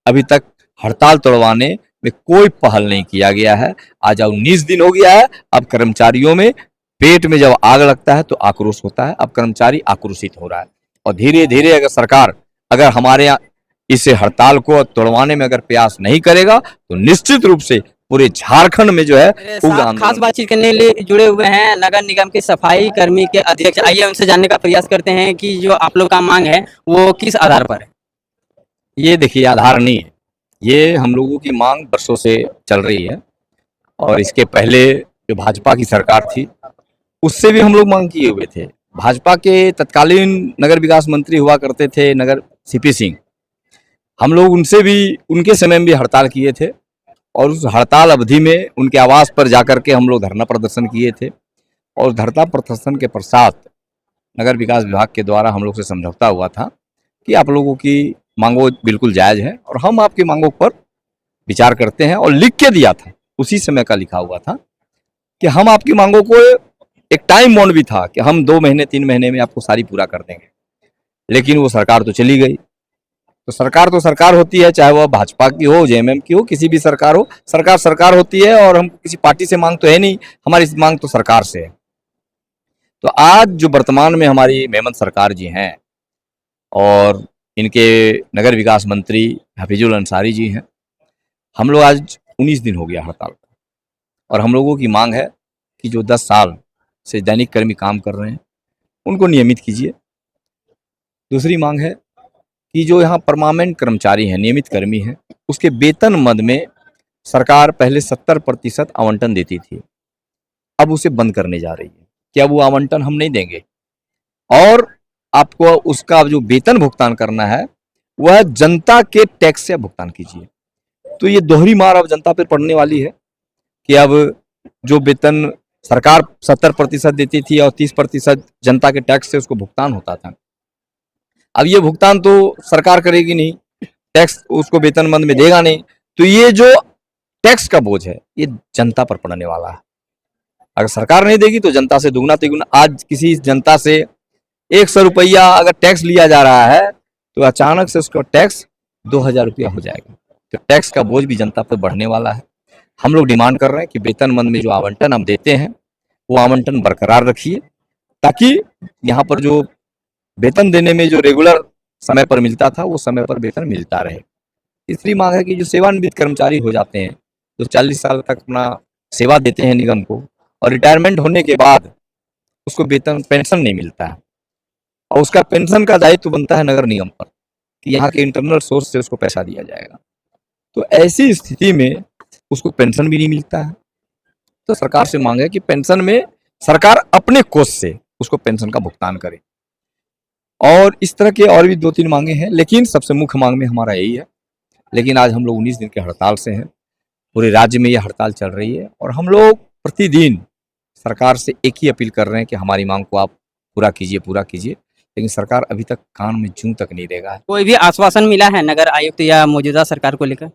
अभी तक हड़ताल तोड़वाने में कोई पहल नहीं किया गया है। आज 19 दिन हो गया है। अब कर्मचारियों में पेट में जब आग लगता है तो आक्रोश होता है। अब कर्मचारी आक्रोशित हो रहा है और धीरे धीरे अगर सरकार हमारे यहाँ इस हड़ताल को तोड़वाने में अगर प्रयास नहीं करेगा तो निश्चित रूप से पूरे झारखंड में जो है मेरे उग्र साथ आंदोलन। खास बातचीत करने के लिए जुड़े हुए हैं नगर निगम के सफाई कर्मी के अध्यक्ष। आइए उनसे जानने का प्रयास करते हैं कि जो आप लोग का मांग है वो किस आधार पर है। ये देखिए आधार नहीं है, ये हम लोगों की मांग वर्षों से चल रही है और इसके पहले जो भाजपा की सरकार थी उससे भी हम लोग मांग किए हुए थे। भाजपा के तत्कालीन नगर विकास मंत्री हुआ करते थे नगर सीपी सिंह, हम लोग उनसे भी उनके समय में भी हड़ताल किए थे और उस हड़ताल अवधि में उनके आवास पर जाकर के हम लोग धरना प्रदर्शन किए थे और धरना प्रदर्शन के पश्चात नगर विकास विभाग के द्वारा हम लोग से समझौता हुआ था कि आप लोगों की मांगों बिल्कुल जायज़ है और हम आपकी मांगों पर विचार करते हैं और लिख के दिया था, उसी समय का लिखा हुआ था कि हम आपकी मांगों को एक टाइम बाउंड भी था कि हम 2 महीने 3 महीने में आपको सारी पूरा कर देंगे। लेकिन वो सरकार तो चली गई। तो सरकार होती है, चाहे वह भाजपा की हो, जेएमएम की हो, किसी भी सरकार हो, सरकार होती है और हम किसी पार्टी से मांग तो है नहीं, हमारी मांग तो सरकार से है। तो आज जो वर्तमान में हमारी मेमन सरकार जी हैं और इनके नगर विकास मंत्री हफीजुल अंसारी जी हैं, हम लोग आज 19 दिन हो गया हड़ताल और हम लोगों की मांग है कि जो 10 साल से दैनिक कर्मी काम कर रहे हैं उनको नियमित कीजिए। दूसरी मांग है कि जो यहाँ परमानेंट कर्मचारी हैं, नियमित कर्मी हैं, उसके वेतन मद में सरकार पहले 70% आवंटन देती थी, अब उसे बंद करने जा रही है कि अब वो आवंटन हम नहीं देंगे और आपको उसका जो वेतन भुगतान करना है वह जनता के टैक्स से भुगतान कीजिए। तो ये दोहरी मार अब जनता पर पड़ने वाली है कि अब जो वेतन सरकार 70% देती थी और 30% जनता के टैक्स से उसको भुगतान होता था, अब ये भुगतान तो सरकार करेगी नहीं, टैक्स उसको वेतन मद में देगा नहीं, तो ये जो टैक्स का बोझ है ये जनता पर पड़ने वाला है। अगर सरकार नहीं देगी तो जनता से दुगना तिगुना। आज किसी जनता से 100 रुपया अगर टैक्स लिया जा रहा है तो अचानक से उसका टैक्स 2000 रुपया हो जाएगा। तो टैक्स का बोझ भी जनता पर बढ़ने वाला है। हम लोग डिमांड कर रहे हैं कि वेतन मद में जो आवंटन हम देते हैं वो आवंटन बरकरार रखिए ताकि यहाँ पर जो वेतन देने में जो रेगुलर समय पर मिलता था वो समय पर वेतन मिलता रहे। तीसरी मांग है कि जो सेवानिवृत्त कर्मचारी हो जाते हैं, जो 40 साल तक अपना सेवा देते हैं निगम को और रिटायरमेंट होने के बाद उसको वेतन पेंशन नहीं मिलता है और उसका पेंशन का दायित्व बनता है नगर निगम पर कि यहाँ के इंटरनल सोर्स से उसको पैसा दिया जाएगा। तो ऐसी स्थिति में उसको पेंशन भी नहीं मिलता है। तो सरकार से मांग है कि पेंशन में सरकार अपने कोष से उसको पेंशन का भुगतान करे और इस तरह के और भी 2-3 मांगे हैं, लेकिन सबसे मुख्य मांग में हमारा यही है। लेकिन आज हम लोग 19 दिन के हड़ताल से हैं, पूरे राज्य में ये हड़ताल चल रही है और हम लोग प्रतिदिन सरकार से एक ही अपील कर रहे हैं कि हमारी मांग को आप पूरा कीजिए, लेकिन सरकार अभी तक कान में जूं तक नहीं देगा है। कोई भी आश्वासन मिला है नगर आयुक्त या मौजूदा सरकार को लेकर?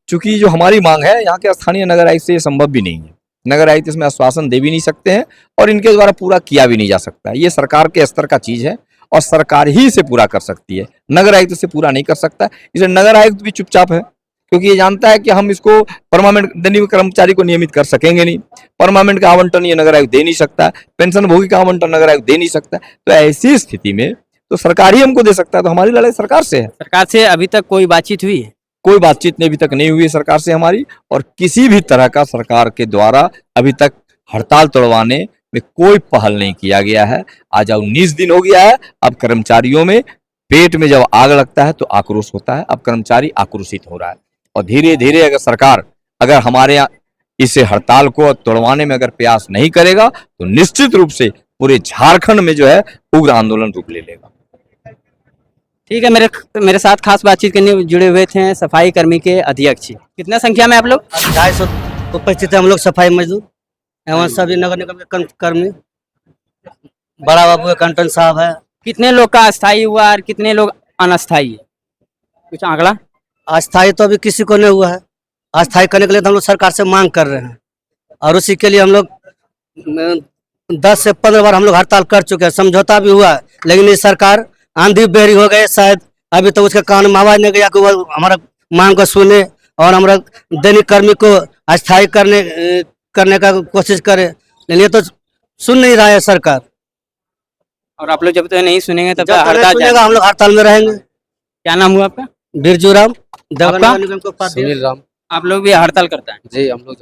चूंकि जो हमारी मांग है यहाँ के स्थानीय नगर आयुक्त से ये संभव भी नहीं है। नगर आयुक्त इसमें आश्वासन दे भी नहीं सकते हैं और इनके द्वारा पूरा किया भी नहीं जा सकता है। ये सरकार के स्तर का चीज है और सरकार ही से पूरा कर सकती है, नगर आयुक्त से पूरा नहीं कर सकता। इसलिए नगर आयुक्त भी चुपचाप है क्योंकि ये जानता है कि हम इसको परमानेंट दैनिक कर्मचारी को नियमित कर सकेंगे नहीं। परमानेंट का आवंटन ये नगर आयुक्त दे नहीं सकता है, पेंशन भोगी का आवंटन नगर आयुक्त दे नहीं सकता है। तो ऐसी स्थिति में तो सरकार ही हमको दे सकता है। तो हमारी लड़ाई सरकार से है। सरकार से अभी तक कोई बातचीत हुई है? कोई बातचीत अभी तक नहीं हुई है सरकार से हमारी और किसी भी तरह का सरकार के द्वारा अभी तक हड़ताल तोड़वाने में कोई पहल नहीं किया गया है। आज 19 दिन हो गया है। अब कर्मचारियों में पेट में जब आग लगता है तो आक्रोश होता है। अब कर्मचारी आक्रोशित हो रहा है और धीरे धीरे अगर सरकार हमारे यहाँ इस हड़ताल को तोड़वाने में अगर प्रयास नहीं करेगा तो निश्चित रूप से पूरे झारखंड में जो है उग्र आंदोलन रूप ले लेगा। ठीक है, मेरे साथ खास बातचीत करने जुड़े हुए थे सफाई कर्मी के अध्यक्ष। कितना संख्या में आप लोग? 250 उपस्थित है हम लोग सफाई मजदूर एवं सभी नगर निगम के कर्मी, बड़ा बाबू है, कंटन साहब है। कितने लोग का अस्थायी हुआ और कितने लोग अनस्थायी है, कुछ आंकड़ा? अस्थायी तो अभी किसी को नहीं हुआ है। अस्थायी करने के लिए तो हम लोग सरकार से मांग कर रहे हैं और उसी के लिए हम लोग 10 से 15 बार हम लोग हड़ताल कर चुके हैं, समझौता भी हुआ है, लेकिन ये सरकार आंधी बेरी हो गए, शायद अभी तो उसके कान में आवाज नहीं गया कि वो हमारा मांग को सुने और हमारा दैनिक कर्मी को अस्थायी करने का कोशिश करे, लेकिन ये तो सुन नहीं रहा है सरकार। और आप लोग जब तक नहीं सुनेंगे तब जब तक तक नहीं हड़ताल सुनेगा जारी। हम लोग हड़ताल में रहेंगे। क्या नाम हुआ आपका? बिरजू राम, आपका? निगम के उपाध्यक्ष। सुनील राम आप लोग भी हड़ताल करते हैं? जी, हम लोग